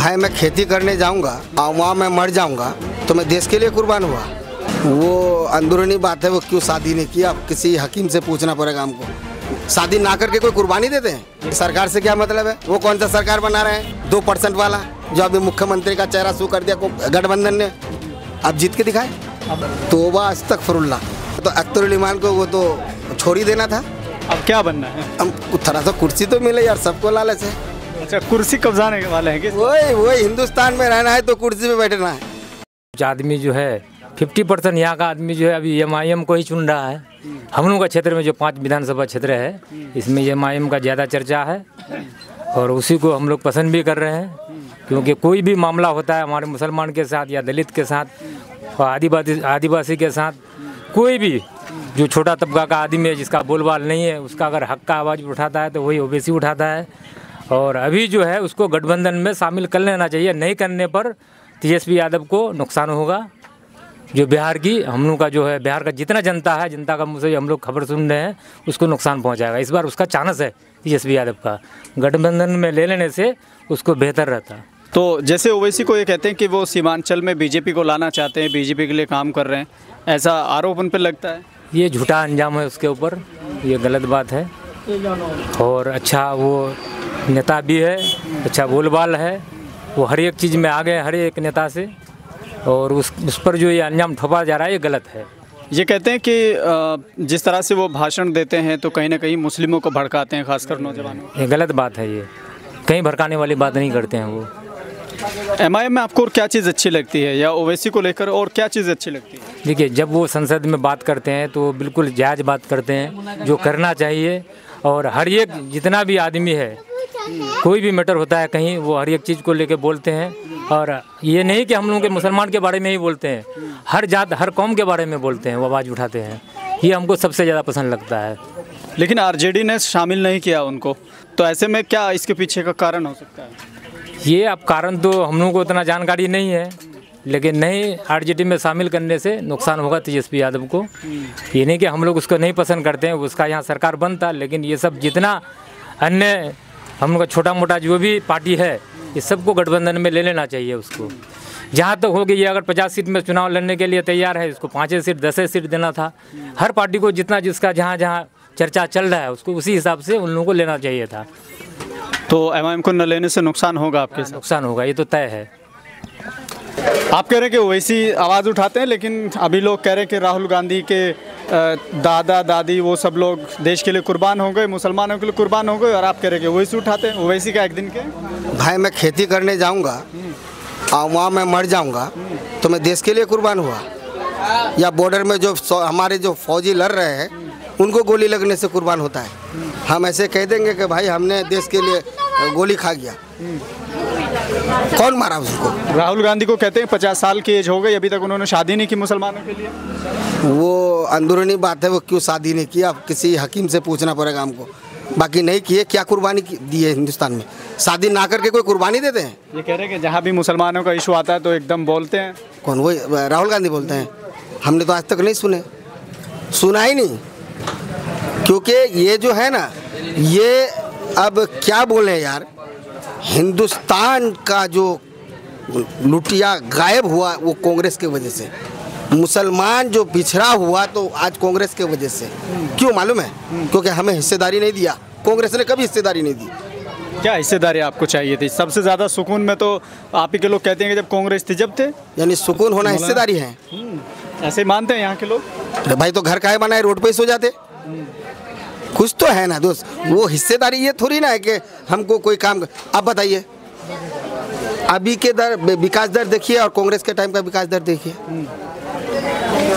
भाई मैं खेती करने जाऊंगा और वहाँ मैं मर जाऊंगा तो मैं देश के लिए कुर्बान हुआ। वो अंदरूनी बात है, वो क्यों शादी नहीं किया किसी हकीम से पूछना पड़ेगा हमको। शादी ना करके कोई कुर्बानी देते हैं? सरकार से क्या मतलब है? वो कौन सा सरकार बना रहे हैं 2% वाला, जो अभी मुख्यमंत्री का चेहरा शू कर दिया गठबंधन ने। अब जीत के दिखाए तोबा अस्तगफिरुल्लाह। तो अख्तरुल ईमान को वो तो छोड़ ही देना था। अब क्या बनना है? हम थोड़ा सा कुर्सी तो मिले यार, सबको लालच है। अच्छा, कुर्सी कब्जाने वाले हैं? वही हिंदुस्तान में रहना है तो कुर्सी पे बैठना है। आदमी जो है 50% यहाँ का आदमी जो है अभी एमआईएम को ही चुन रहा है। हम लोग का क्षेत्र में जो 5 विधानसभा क्षेत्र है इसमें एमआईएम का ज़्यादा चर्चा है और उसी को हम लोग पसंद भी कर रहे हैं, क्योंकि कोई भी मामला होता है हमारे मुसलमान के साथ या दलित के साथ और आदिवासी के साथ, कोई भी जो छोटा तबका का आदमी है जिसका बोलबाल नहीं है, उसका अगर हक का आवाज़ उठाता है तो वही ओबीसी उठाता है। और अभी जो है उसको गठबंधन में शामिल कर लेना चाहिए। नहीं करने पर तेजस्वी यादव को नुकसान होगा। जो बिहार की हम लोग का जो है, बिहार का जितना जनता है, जनता का मुझसे हम लोग खबर सुन रहे हैं, उसको नुकसान पहुंचाएगा। इस बार उसका चांस है तेजस्वी यादव का, गठबंधन में ले लेने से उसको बेहतर रहता। तो जैसे ओवैसी को ये कहते हैं कि वो सीमांचल में बीजेपी को लाना चाहते हैं, बीजेपी के लिए काम कर रहे हैं, ऐसा आरोप उन पर लगता है? ये झूठा अंजाम है उसके ऊपर, ये गलत बात है। और अच्छा वो नेता भी है, अच्छा बोलबाल है, वो हर एक चीज़ में आगे हर एक नेता से, और उस पर जो ये अंजाम ठोपा जा रहा है ये गलत है। ये कहते हैं कि जिस तरह से वो भाषण देते हैं तो कहीं ना कहीं मुस्लिमों को भड़काते हैं, खासकर नौजवानों। ये गलत बात है, ये कहीं भड़काने वाली बात नहीं करते हैं वो। एमआईएम में आपको और क्या चीज़ अच्छी लगती है, या ओवैसी को लेकर और क्या चीज़ अच्छी लगती है? देखिए, जब वो संसद में बात करते हैं तो बिल्कुल जायज़ बात करते हैं, जो करना चाहिए। और हर एक जितना भी आदमी है, कोई भी मैटर होता है कहीं, वो हर एक चीज़ को लेके बोलते हैं। और ये नहीं कि हम लोगों के मुसलमान के बारे में ही बोलते हैं, हर जात हर कौम के बारे में बोलते हैं, वो आवाज़ उठाते हैं। ये हमको सबसे ज़्यादा पसंद लगता है। लेकिन आरजेडी ने शामिल नहीं किया उनको, तो ऐसे में क्या इसके पीछे का कारण हो सकता है? ये अब कारण तो हम लोगों को उतना जानकारी नहीं है, लेकिन नहीं, आरजेडी में शामिल करने से नुकसान होगा तेजस्वी यादव को। ये नहीं कि हम लोग उसको नहीं पसंद करते हैं, उसका यहाँ सरकार बनता, लेकिन ये सब जितना अन्य हम लोग का छोटा मोटा जो भी पार्टी है, ये सबको गठबंधन में ले लेना चाहिए उसको। जहाँ तक हो कि ये अगर 50 सीट में चुनाव लड़ने के लिए तैयार है, इसको 5 सीट 10 सीट देना था। हर पार्टी को जितना जिसका जहाँ जहाँ चर्चा चल रहा है उसको उसी हिसाब से उन लोगों को लेना चाहिए था। तो एमआईएम को न लेने से नुकसान होगा आपके साथ? नुकसान होगा, ये तो तय है। आप कह रहे हैं कि ओवैसी आवाज़ उठाते हैं, लेकिन अभी लोग कह रहे हैं कि राहुल गांधी के दादा दादी वो सब लोग देश के लिए कुर्बान हो गए, मुसलमानों के लिए कुर्बान हो गए, और आप कह रहे हैं कि ओवैसी उठाते हैं। ओवैसी का एक दिन के भाई मैं खेती करने जाऊंगा और वहाँ मैं मर जाऊंगा तो मैं देश के लिए कुर्बान हुआ। या बॉर्डर में जो हमारे जो फौजी लड़ रहे हैं उनको गोली लगने से कुर्बान होता है। हम ऐसे कह देंगे कि भाई हमने देश के लिए गोली खा गया, कौन मारा उसको? राहुल गांधी को कहते हैं 50 साल की एज हो गई, अभी तक उन्होंने शादी नहीं की मुसलमानों के लिए। वो अंदरूनी बात है, वो क्यों शादी नहीं किया किसी हकीम से पूछना पड़ेगा हमको। बाकी नहीं किए, क्या कुर्बानी दी है हिंदुस्तान में? शादी ना करके कोई कुर्बानी देते हैं? ये कह रहे हैं कि जहाँ भी मुसलमानों का इशू आता है तो एकदम बोलते हैं। कौन? वो राहुल गांधी बोलते हैं? हमने तो आज तक नहीं सुना ही नहीं। क्योंकि ये जो है ना, ये अब क्या बोले यार, हिंदुस्तान का जो लुटिया गायब हुआ वो कांग्रेस के वजह से। मुसलमान जो पिछड़ा हुआ तो आज कांग्रेस के वजह से। क्यों मालूम है? क्योंकि हमें हिस्सेदारी नहीं दिया, कांग्रेस ने कभी हिस्सेदारी नहीं दी। क्या हिस्सेदारी आपको चाहिए थी? सबसे ज़्यादा सुकून में तो आप ही के लोग कहते हैं कि जब कांग्रेस थी जब थे। यानी सुकून होना हिस्सेदारी है, ऐसे मानते हैं यहाँ के लोग? अरे भाई तो घर काहे बनाए, रोड पे ही सो जाते। कुछ तो है ना दोस्त, वो हिस्सेदारी ये थोड़ी ना है कि हमको कोई काम। आप बताइए, अभी के दर विकास दर देखिए और कांग्रेस के टाइम का विकास दर देखिए,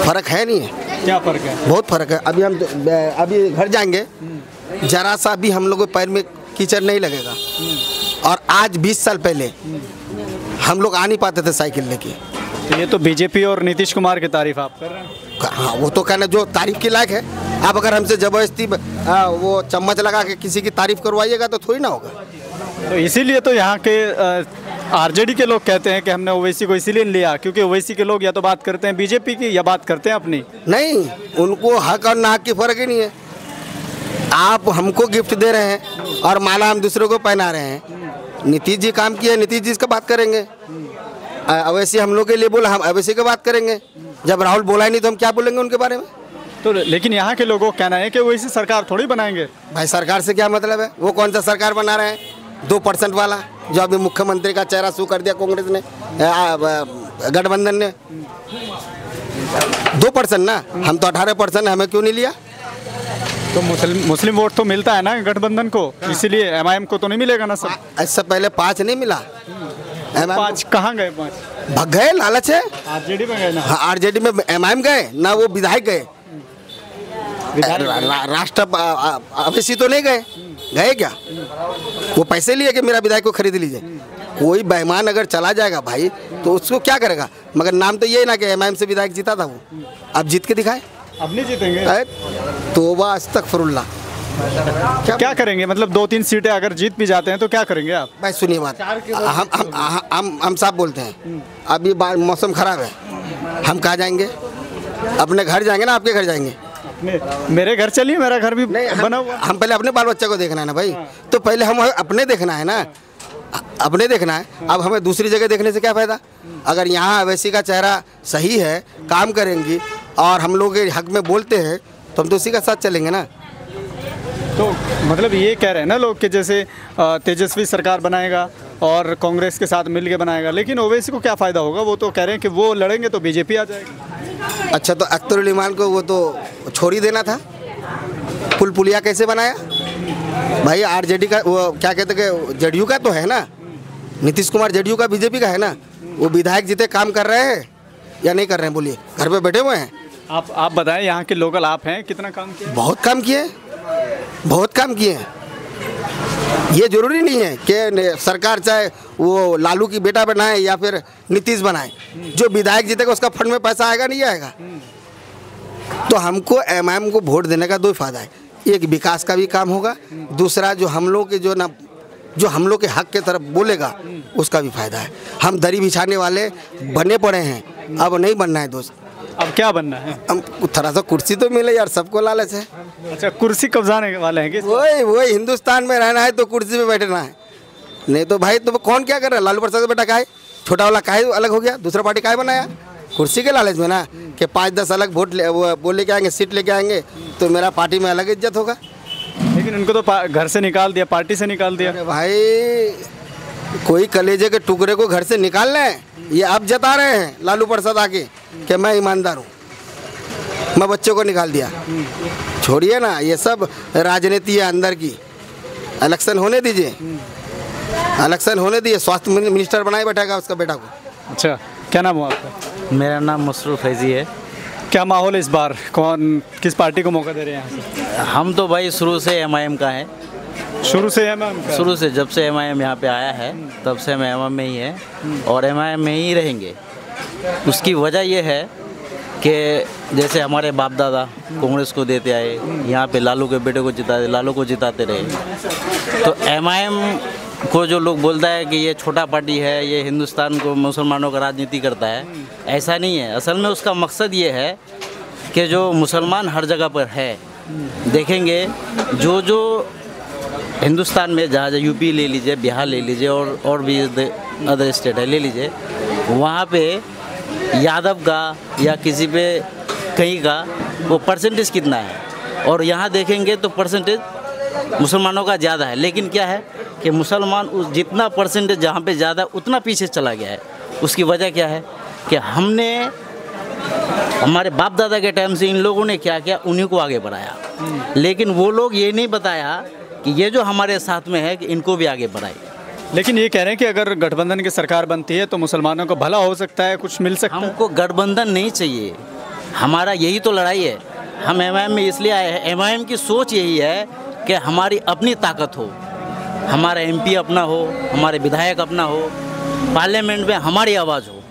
फर्क है नहीं है? क्या फर्क है? बहुत फर्क है। अभी हम अभी घर जाएंगे, जरा सा भी हम लोगों के पैर में कीचड़ नहीं लगेगा। और आज 20 साल पहले हम लोग आ नहीं पाते थे साइकिल लेके। तो ये तो बीजेपी और नीतीश कुमार की तारीफ आप कर रहे हैं। हाँ, वो तो कहना जो तारीफ की लायक है। आप अगर हमसे जबरदस्ती वो चम्मच लगा के किसी की तारीफ करवाइएगा तो थोड़ी ना होगा। तो इसीलिए तो यहाँ के आरजेडी के लोग कहते हैं कि हमने ओवैसी को इसीलिए लिया क्योंकि ओवैसी के लोग या तो बात करते हैं बीजेपी की या बात करते हैं अपनी। नहीं, उनको हक और नाहक की फर्क ही नहीं है। आप हमको गिफ्ट दे रहे हैं और माला हम दूसरों को पहना रहे हैं, नीतीश जी काम किए, नीतीश जी का बात करेंगे। अवैसी हम लोग के लिए बोला, हम अवैसी की बात करेंगे। जब राहुल बोला ही नहीं तो हम क्या बोलेंगे उनके बारे में। तो लेकिन यहाँ के लोगों का कहना है कि वो इसी सरकार थोड़ी बनाएंगे। भाई सरकार से क्या मतलब है? वो कौन सा सरकार बना रहे हैं? 2% वाला जो अभी मुख्यमंत्री का चेहरा शो कर दिया कांग्रेस ने, गठबंधन ने। 2% ना, हम तो 18%, हमें क्यों नहीं लिया? तो मुस्लिम वोट तो मिलता है ना गठबंधन को, इसीलिए एमआईएम को तो नहीं मिलेगा ना सब। इससे पहले 5 नहीं मिला। 5 कहाँ गए? 5 भाग गए, लालच है। आरजेडी में गए ना। हाँ, आरजेडी में एमआईएम गए ना, वो विधायक गए। राष्ट्र अवैसी तो नहीं गए क्या? वो पैसे लिए कि मेरा विधायक को खरीद लीजिए। कोई बेईमान अगर चला जाएगा भाई तो उसको क्या करेगा? मगर नाम तो ये ना कि एमआईएम से विधायक जीता था वो, अब जीत के दिखाए। अब नहीं जीतेंगे। तौबा अस्तगफिरुल्लाह। क्या करेंगे? मतलब 2-3 सीटें अगर जीत भी जाते हैं तो क्या करेंगे आप? भाई सुनिए बात, हम साफ बोलते हैं, अभी मौसम खराब है, हम कहाँ जाएंगे? अपने घर जाएंगे ना, आपके घर जाएंगे? मेरे घर चलिए, मेरा घर भी बना हुआ। हम पहले अपने बाल बच्चे को देखना है ना भाई। तो पहले हम अपने देखना है ना, अपने देखना है। अब हमें दूसरी जगह देखने से क्या फ़ायदा? अगर यहाँ अवैसी का चेहरा सही है, काम करेंगी और हम लोग के हक में बोलते हैं तो हम तो उसी का साथ चलेंगे ना। तो मतलब ये कह रहे हैं ना लोग कि जैसे तेजस्वी सरकार बनाएगा और कांग्रेस के साथ मिल के बनाएगा, लेकिन ओवैसी को क्या फ़ायदा होगा? वो तो कह रहे हैं कि वो लड़ेंगे तो बीजेपी आ जाएगी। अच्छा, तो अख्तरुल इमान को वो तो छोड़ ही देना था। पुलिया कैसे बनाया भाई? आरजेडी का वो क्या कहते हैं, जेडीयू का तो है ना, नीतीश कुमार जेडीयू का, बीजेपी का है ना। वो विधायक जीते काम कर रहे हैं या नहीं कर रहे हैं? बोलिए, घर पे बैठे हुए हैं। आप बताएं, यहाँ के लोकल आप हैं, कितना काम किया? बहुत काम किए, बहुत काम किए। ये जरूरी नहीं है कि सरकार चाहे वो लालू की बेटा बनाए या फिर नीतीश बनाए। जो विधायक जीतेगा उसका फंड में पैसा आएगा नहीं आएगा? तो हमको एमआईएम को वोट देने का 2 फायदा है। एक, विकास का भी काम होगा, दूसरा जो हम लोग के जो हम लोग के हक के तरफ बोलेगा उसका भी फायदा है। हम दरी बिछाने वाले बने पड़े हैं, अब नहीं बनना है दोस्त। अब क्या बनना है? हम थोड़ा सा कुर्सी तो मिले यार, सबको लालच है। अच्छा, कुर्सी कब्जाने वाले हैं? वही हिंदुस्तान में रहना है तो कुर्सी पे बैठना है, नहीं तो भाई तो कौन क्या कर रहा है? लालू प्रसाद बेटा काहे छोटा वाला काहे अलग हो गया? दूसरा पार्टी काहे बनाया? कुर्सी के लालच में ना, कि 5-10 अलग वोट वो लेके आएंगे, सीट लेके आएंगे तो मेरा पार्टी में अलग इज्जत होगा। लेकिन उनको तो घर से निकाल दिया, पार्टी से निकाल दिया। अरे भाई, कोई कलेजे के टुकड़े को घर से निकाल लें, ये अब जता रहे हैं लालू प्रसाद आके कि मैं ईमानदार हूँ, मैं बच्चों को निकाल दिया। छोड़िए ना, ये सब राजनीति है अंदर की। इलेक्शन होने दीजिए, इलेक्शन होने दीजिए, स्वास्थ्य मिनिस्टर बनाए बैठेगा उसका बेटा को। अच्छा, क्या नाम हुआ आपका? मेरा नाम मसरूफ फैजी है। क्या माहौल है इस बार? कौन किस पार्टी को मौका दे रहे हैं यहाँ से? हम तो भाई शुरू से एमआईएम का है। शुरू से एमआईएम का? शुरू से, जब से एमआईएम यहाँ पे आया है तब से हम एमआईएम में ही हैं और एमआईएम में ही रहेंगे। उसकी वजह ये है कि जैसे हमारे बाप दादा कांग्रेस को देते आए, यहाँ पे लालू के बेटे को जिताते, लालू को जिताते रहे। तो एमआईएम को जो लोग बोलता है कि ये छोटा पार्टी है, ये हिंदुस्तान को मुसलमानों का राजनीति करता है, ऐसा नहीं है। असल में उसका मकसद ये है कि जो मुसलमान हर जगह पर है, देखेंगे जो हिंदुस्तान में जहाँ यूपी ले लीजिए, बिहार ले लीजिए और भी अदर स्टेट है ले लीजिए, वहाँ पे यादव का या किसी पे कहीं का वो परसेंटेज कितना है, और यहाँ देखेंगे तो परसेंटेज मुसलमानों का ज़्यादा है। लेकिन क्या है कि मुसलमान उस जितना परसेंटेज जहाँ पे ज़्यादा उतना पीछे चला गया है। उसकी वजह क्या है कि हमने हमारे बाप दादा के टाइम से इन लोगों ने क्या किया, उन्हीं को आगे बढ़ाया। लेकिन वो लोग ये नहीं बताया कि ये जो हमारे साथ में है कि इनको भी आगे बढ़ाए। लेकिन ये कह रहे हैं कि अगर गठबंधन की सरकार बनती है तो मुसलमानों का भला हो सकता है, कुछ मिल सकता है। हमको गठबंधन नहीं चाहिए, हमारा यही तो लड़ाई है। हम एमआईएम में इसलिए आए हैं, एमआईएम की सोच यही है कि हमारी अपनी ताकत हो, हमारा एमपी अपना हो, हमारे विधायक अपना हो, पार्लियामेंट में हमारी आवाज़ हो।